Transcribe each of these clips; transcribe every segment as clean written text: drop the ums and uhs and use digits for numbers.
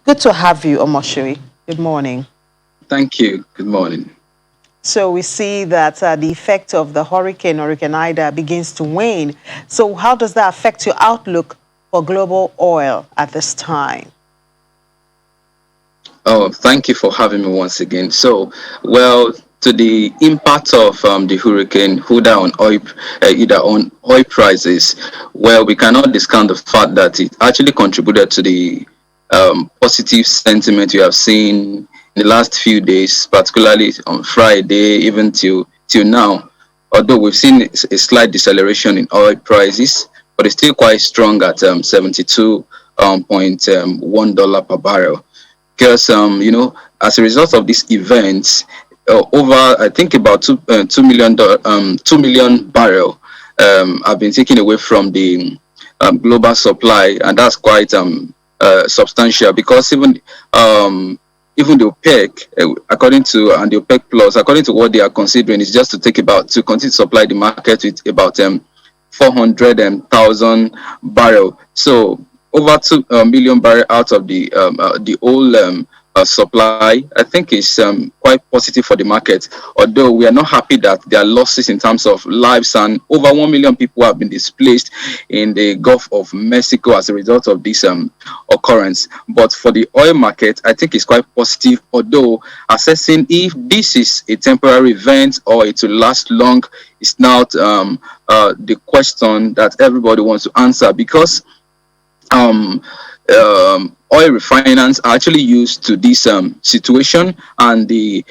Good to have you, Omoshiri. Good morning. Thank you. Good morning. So we see that the effect of the Hurricane Ida, begins to wane. So how does that affect your outlook for global oil at this time? Oh, thank you for having me once again. To the impact of the hurricane either on oil prices, well, we cannot discount the fact that it actually contributed to the positive sentiment we have seen in the last few days, particularly on Friday, even till now. Although we've seen a slight deceleration in oil prices, but it's still quite strong at 72.1 dollar per barrel. Because as a result of these events, over I think about 2 million barrel have been taken away from the global supply, and that's quite substantial. Because even the OPEC, according to and the OPEC Plus, according to what they are considering, is just to continue to supply the market with about 400,000 barrel. So over 2 million barrel out of the whole supply, I think is quite positive for the market. Although we are not happy that there are losses in terms of lives, and over 1 million people have been displaced in the Gulf of Mexico as a result of this occurrence. But for the oil market, I think it's quite positive. Although assessing if this is a temporary event or it will last long is not the question that everybody wants to answer, because um, oil refiners are actually used to this situation, and the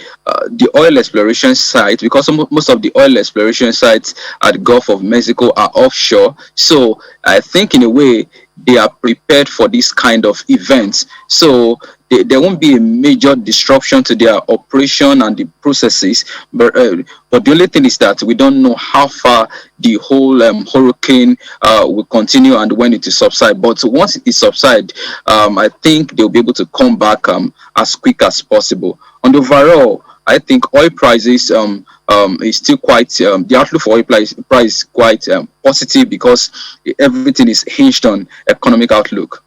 oil exploration site, because most of the oil exploration sites at the Gulf of Mexico are offshore. So I think in a way they are prepared for this kind of events. So there won't be a major disruption to their operation and the processes. But the only thing is that we don't know how far the whole hurricane will continue and when it will subside. But once it subsides, I think they'll be able to come back as quick as possible. On the overall, I think oil prices is still quite the outlook for oil price is quite positive, because everything is hinged on economic outlook.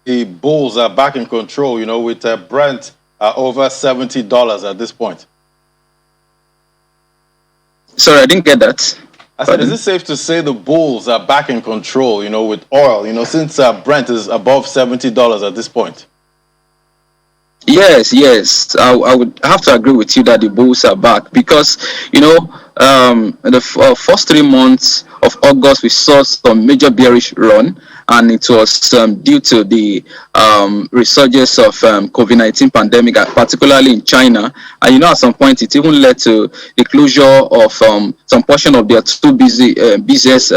The bulls are back in control, with Brent over $70 at this point. Sorry, I didn't get that. I said, is it safe to say the bulls are back in control, with oil, since Brent is above $70 at this point? Yes. I would have to agree with you that the bulls are back, because the first 3 months of August we saw some major bearish run, and it was due to the resurgence of COVID-19 pandemic, particularly in China. And at some point it even led to the closure of some portion of their busiest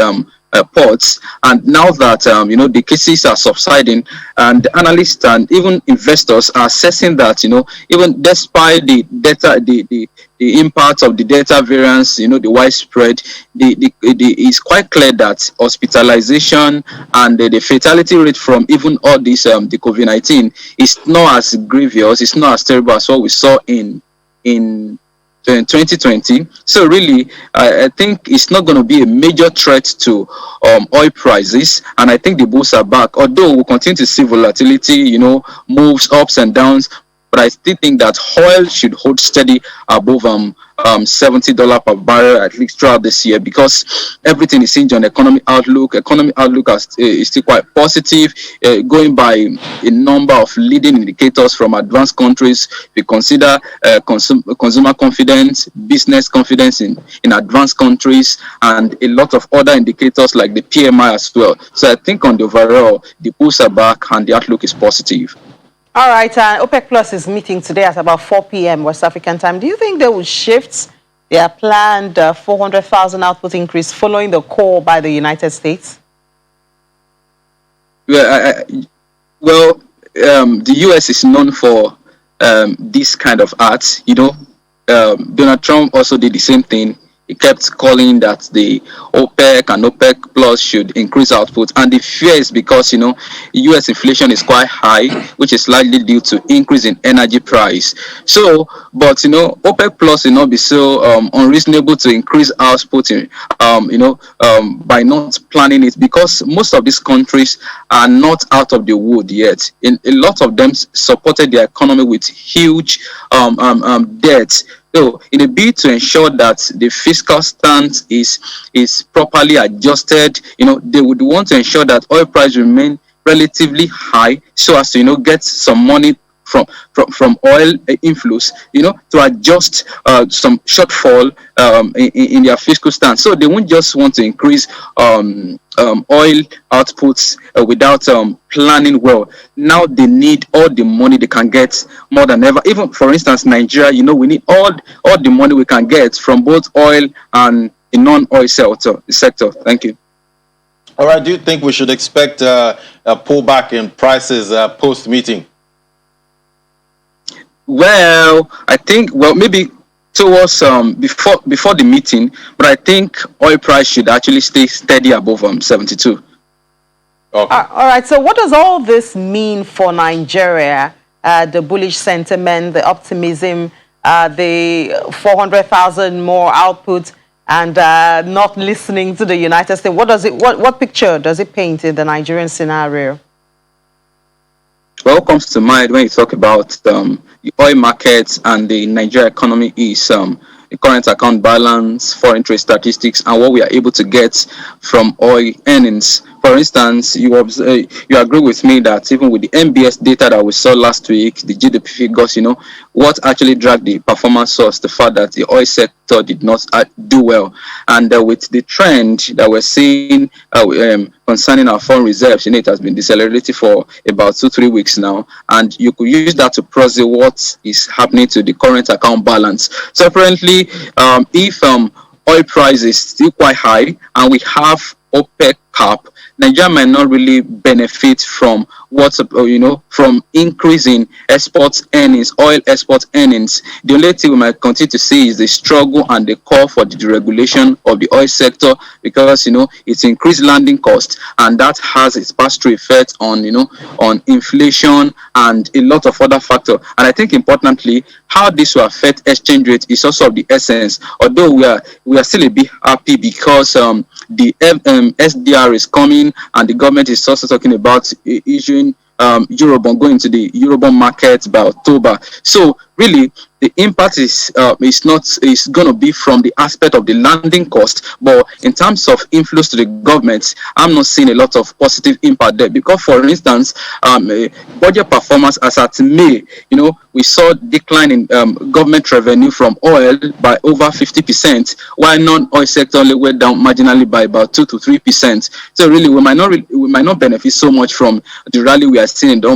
ports. And now that the cases are subsiding, and analysts and even investors are assessing that even despite the data, the impact of the Delta variants, the widespread, it's quite clear that hospitalization and the fatality rate from even all this the COVID-19 is not as grievous, it's not as terrible as what we saw in 2020. So really, I think it's not going to be a major threat to oil prices, and I think the bulls are back. Although we'll continue to see volatility, moves ups and downs, but I still think that oil should hold steady above $70 per barrel at least throughout this year, because everything is hinged on economic outlook. Economic outlook is still quite positive, going by a number of leading indicators from advanced countries. We consider consumer confidence, business confidence in advanced countries, and a lot of other indicators like the PMI as well. So I think on the overall, the bulls are back and the outlook is positive. All right, OPEC Plus is meeting today at about 4 p.m. West African time. Do you think they will shift their planned 400,000 output increase following the call by the United States? Well, the U.S. is known for this kind of acts. Donald Trump also did the same thing he kept calling that the OPEC and OPEC Plus should increase output. And the fear is because, US inflation is quite high, which is likely due to increase in energy price. So, but, OPEC Plus will not be so unreasonable to increase output, by not planning it, because most of these countries are not out of the wood yet. A lot of them supported their economy with huge debt. So, in a bid to ensure that the fiscal stance is properly adjusted, they would want to ensure that oil price remain relatively high, so as to get some money from oil inflows, to adjust some shortfall in their fiscal stance. So they won't just want to increase oil outputs without planning well. Now they need all the money they can get more than ever. Even, for instance, Nigeria, we need all the money we can get from both oil and the non-oil sector. Thank you. All right. Do you think we should expect a pullback in prices post-meeting? Well, I think, maybe towards before the meeting, but I think oil price should actually stay steady above 72. Okay. All right. So what does all this mean for Nigeria? The bullish sentiment, the optimism, the 400,000 more output, and not listening to the United States. What picture does it paint in the Nigerian scenario? What comes to mind when you talk about the oil markets and the Nigeria economy is the current account balance, foreign trade statistics, and what we are able to get from oil earnings. For instance, you agree with me that even with the MBS data that we saw last week, the GDP figures, what actually dragged the performance was the fact that the oil sector did not do well. And with the trend that we're seeing concerning our foreign reserves, it has been decelerating for about 2-3 weeks now. And you could use that to process what is happening to the current account balance. So apparently, if oil price is still quite high and we have OPEC cap, Nigeria might not really benefit from from increasing export earnings, oil export earnings. The only thing we might continue to see is the struggle and the call for the deregulation of the oil sector, because it's increased landing costs, and that has its pass-through effect on on inflation and a lot of other factors. And I think importantly, how this will affect exchange rate is also of the essence. Although we are still a bit happy because the SDR is coming, and the government is also talking about issuing Eurobond, going to the Eurobond market by October. So really, the impact is going to be from the aspect of the landing cost, but in terms of inflows to the government, I'm not seeing a lot of positive impact there. Because, for instance, budget performance as at May, we saw decline in government revenue from oil by over 50%, while non-oil sector only went down marginally by about 2 to 3%. So really, we might not benefit so much from the rally we are seeing in the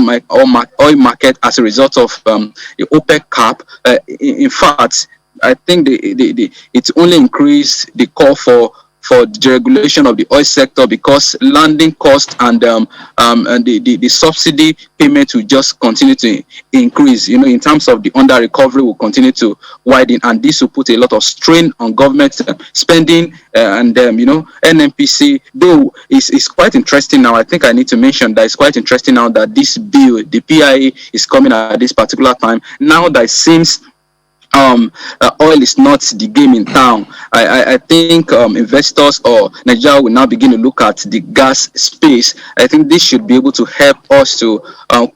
oil market as a result of the OPEC cap. In fact, I think it only increased the call for deregulation of the oil sector, because landing cost and the subsidy payment will just continue to increase. In terms of the under recovery will continue to widen, and this will put a lot of strain on government spending. And NNPC, though, is quite interesting now. I think I need to mention that it's quite interesting now that this bill, the PIA, is coming at this particular time. Now that it seems oil is not the game in town. I think investors or Nigeria will now begin to look at the gas space. I think this should be able to help us to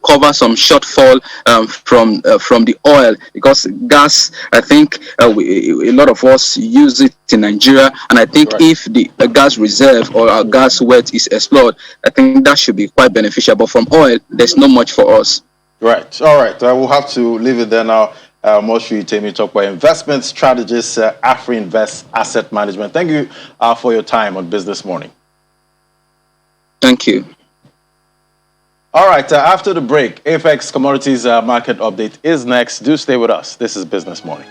cover some shortfall from the oil, because gas, I think a lot of us use it in Nigeria, and I think if the gas reserve or our gas wealth is explored, I think that should be quite beneficial. But from oil, there's not much for us. Right. All right. We'll have to leave it there now. Moshood Temi Tokwe, investment strategist, Afrinvest Asset Management. Thank you for your time on Business Morning. Thank you. All right, after the break, Apex Commodities Market Update is next. Do stay with us. This is Business Morning.